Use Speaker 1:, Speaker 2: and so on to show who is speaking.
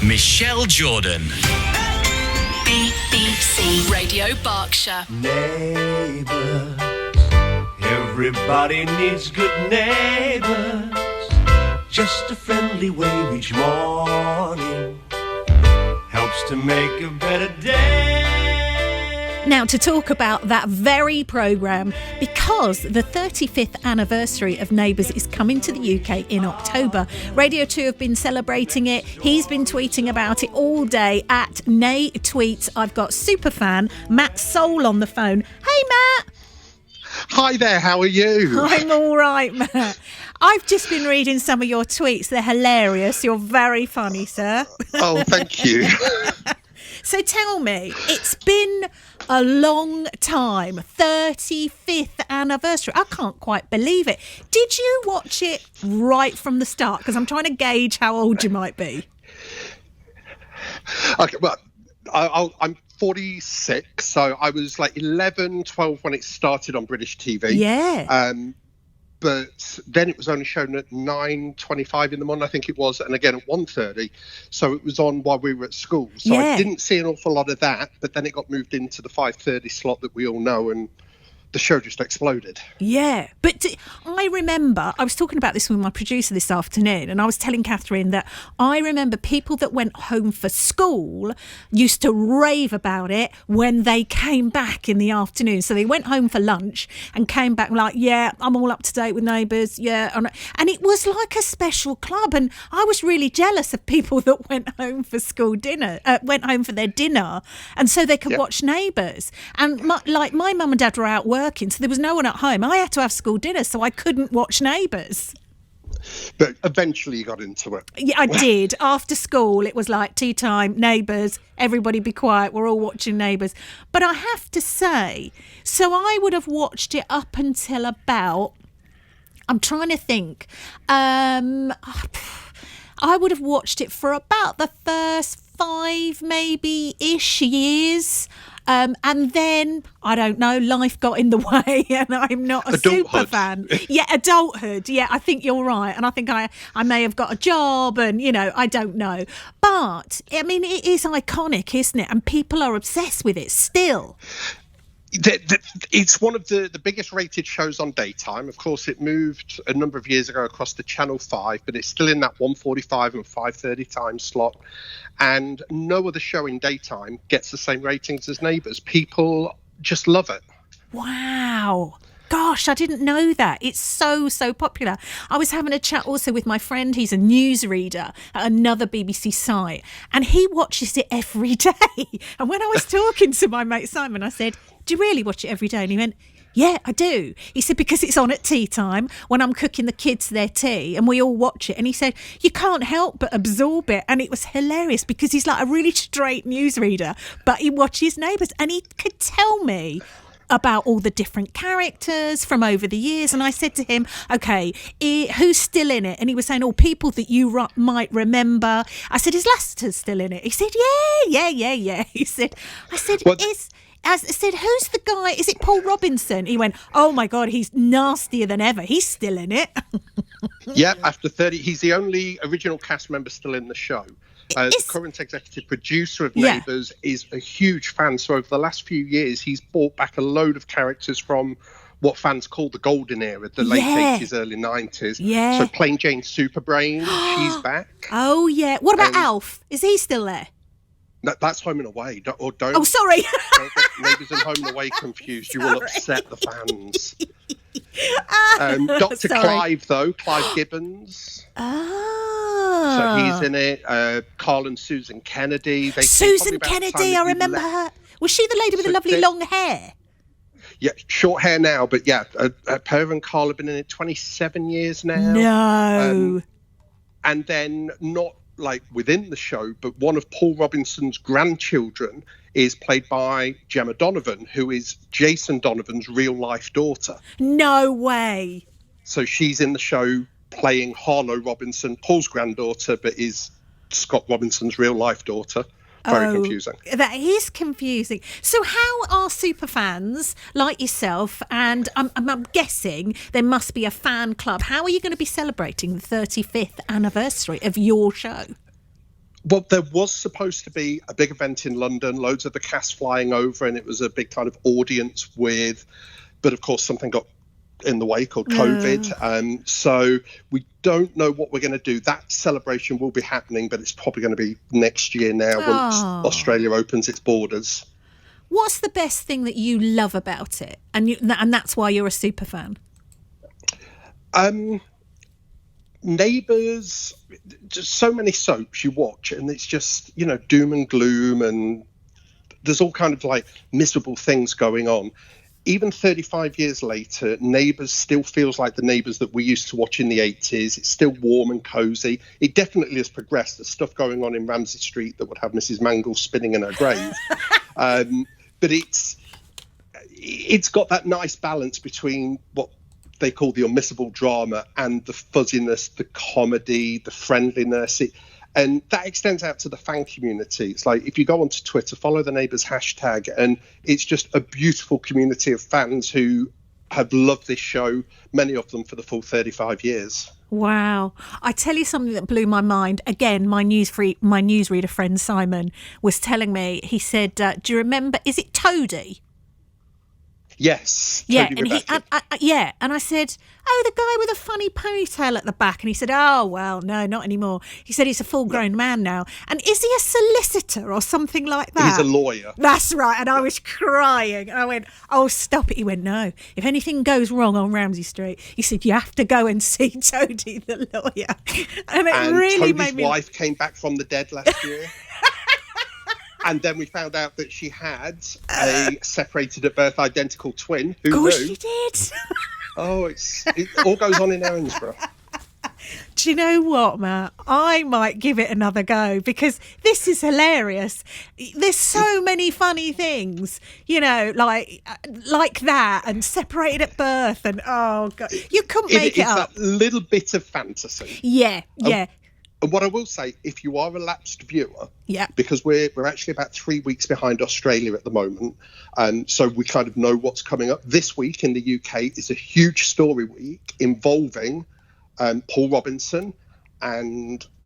Speaker 1: Michelle Jordan.
Speaker 2: BBC Radio Berkshire.
Speaker 3: Neighbours, everybody needs good neighbours. Just a friendly wave each morning helps to make a better day.
Speaker 4: Now, to talk about that very programme, because the 35th anniversary of Neighbours is coming to the UK in October. Radio 2 have been celebrating it. He's been tweeting about it all day at Nay Tweets. I've got superfan Matt Soul on the phone. Hey, Matt.
Speaker 5: Hi there, how are you?
Speaker 4: I'm all right, Matt. I've just been reading some of your tweets. They're hilarious. You're very funny, sir.
Speaker 5: Oh, thank you.
Speaker 4: So tell me, it's been a long time, 35th anniversary. I can't quite believe it. Did you watch it right from the start? Because I'm trying to gauge how old you might be.
Speaker 5: Okay, well, I'm 46, so I was like 11, 12 when it started on British TV.
Speaker 4: Yeah.
Speaker 5: But then it was only shown at 9:25 in the morning, I think it was, and again at 1:30. So it was on while we were at school. So
Speaker 4: Yeah.
Speaker 5: I didn't see an awful lot of that, but then it got moved into the 5:30 slot that we all know, and the show just exploded.
Speaker 4: Yeah, but I remember, I was talking about this with my producer this afternoon, and I was telling Catherine that I remember people that went home for school used to rave about it when they came back in the afternoon. So they went home for lunch and came back like, yeah, I'm all up to date with Neighbours, yeah. And it was like a special club, and I was really jealous of people that went home for school dinner, went home for their dinner, and so they could watch Neighbours. And my mum and dad were out working, so there was no one at home. I had to have school dinner, so I couldn't watch Neighbours.
Speaker 5: But eventually you got into it.
Speaker 4: Yeah, I did. After school, it was like tea time, Neighbours, everybody be quiet, we're all watching Neighbours. But I have to say, so I would have watched it up until about, I'm trying to think, I would have watched it for about the first 5 maybe-ish years. And then, I don't know, life got in the way and I'm not a super fan. Yeah, adulthood. Yeah, I think you're right. And I think I may have got a job and, you know, I don't know. But, I mean, it is iconic, isn't it? And people are obsessed with it still.
Speaker 5: It's one of the biggest rated shows on daytime. Of course, it moved a number of years ago across to Channel 5, but it's still in that 1:45 and 5:30 time slot. And no other show in daytime gets the same ratings as Neighbours. People just love it.
Speaker 4: Wow. Gosh, I didn't know that. It's so popular. I was having a chat also with my friend. He's a newsreader at another BBC site, and he watches it every day. And when I was talking to my mate Simon, I said, do you really watch it every day? And he went, yeah, I do. He said, because it's on at tea time when I'm cooking the kids their tea and we all watch it. And he said, you can't help but absorb it. And it was hilarious because he's like a really straight newsreader, but he watches Neighbours and he could tell me about all the different characters from over the years. And I said to him, okay, who's still in it? And he was saying, people that you might remember. I said, is Lester still in it? He said, yeah. I said, who's the guy? Is it Paul Robinson? He went, oh my God, he's nastier than ever. He's still in it.
Speaker 5: Yeah, after 30, he's the only original cast member still in the show. The current executive producer of Neighbours is a huge fan. So over the last few years, he's brought back a load of characters from what fans call the golden era, the late 80s, early 90s. Yeah. So Plain Jane Superbrain, she's back.
Speaker 4: Oh, yeah. What about Alf? Is he still there?
Speaker 5: That's Home and Away. Don't
Speaker 4: oh, sorry.
Speaker 5: Don't get Neighbours and Home and Away confused. You will upset the fans. Dr. Clive, though, Clive Gibbons.
Speaker 4: Oh.
Speaker 5: So he's in it. Carl and Susan Kennedy.
Speaker 4: Susan Kennedy, I remember her. Was she the lady with the lovely long hair?
Speaker 5: Yeah, short hair now, but yeah, Per and Carl have been in it 27 years now.
Speaker 4: No.
Speaker 5: And then not like within the show, but one of Paul Robinson's grandchildren is played by Gemma Donovan, who is Jason Donovan's real life daughter.
Speaker 4: No way.
Speaker 5: So she's in the show playing Harlow Robinson, Paul's granddaughter, but is Scott Robinson's real life daughter. Very confusing.
Speaker 4: That is confusing. So how are superfans like yourself, and I'm guessing there must be a fan club, how are you going to be celebrating the 35th anniversary of your show?
Speaker 5: Well, there was supposed to be a big event in London, loads of the cast flying over, and it was a big kind of audience but of course something got in the way called COVID. So we don't know what we're going to do. That celebration will be happening, but it's probably going to be next year now once Australia opens its borders.
Speaker 4: What's the best thing that you love about it? And that's why you're a super fan?
Speaker 5: Neighbours, just so many soaps you watch, and it's just, doom and gloom, and there's all kind of like miserable things going on. Even 35 years later, Neighbours still feels like the Neighbours that we used to watch in the 80s. It's still warm and cosy. It definitely has progressed. There's stuff going on in Ramsay Street that would have Mrs. Mangle spinning in her grave. But it's got that nice balance between what they call the unmissable drama and the fuzziness, the comedy, the friendliness. And that extends out to the fan community. It's like, if you go onto Twitter, follow the Neighbours hashtag, and it's just a beautiful community of fans who have loved this show, many of them for the full 35 years.
Speaker 4: Wow. I tell you something that blew my mind. Again, my newsreader friend Simon was telling me, he said, do you remember, is it Toady?
Speaker 5: Yes.
Speaker 4: Yeah, and I said, oh, the guy with a funny ponytail at the back. And he said, oh, well, no, not anymore. He said he's a full-grown man now. And is he a solicitor or something like that?
Speaker 5: He's a lawyer.
Speaker 4: That's right. And I was crying. And I went, oh, stop it. He went, no. If anything goes wrong on Ramsay Street, he said, you have to go and see Toady the lawyer. And it really made me...
Speaker 5: Toby's wife came back from the dead last year. And then we found out that she had a separated at birth identical twin. Who knew?
Speaker 4: She did.
Speaker 5: Oh, it all goes on in Erinsborough.
Speaker 4: Do you know what, Matt? I might give it another go because this is hilarious. There's so many funny things, like that, and separated at birth, and oh god, you couldn't make it up.
Speaker 5: It's that little bit of fantasy.
Speaker 4: Yeah.
Speaker 5: And what I will say, if you are a lapsed viewer,
Speaker 4: yeah,
Speaker 5: because we're actually about 3 weeks behind Australia at the moment, so we kind of know what's coming up. This week in the UK is a huge story week involving Paul Robinson and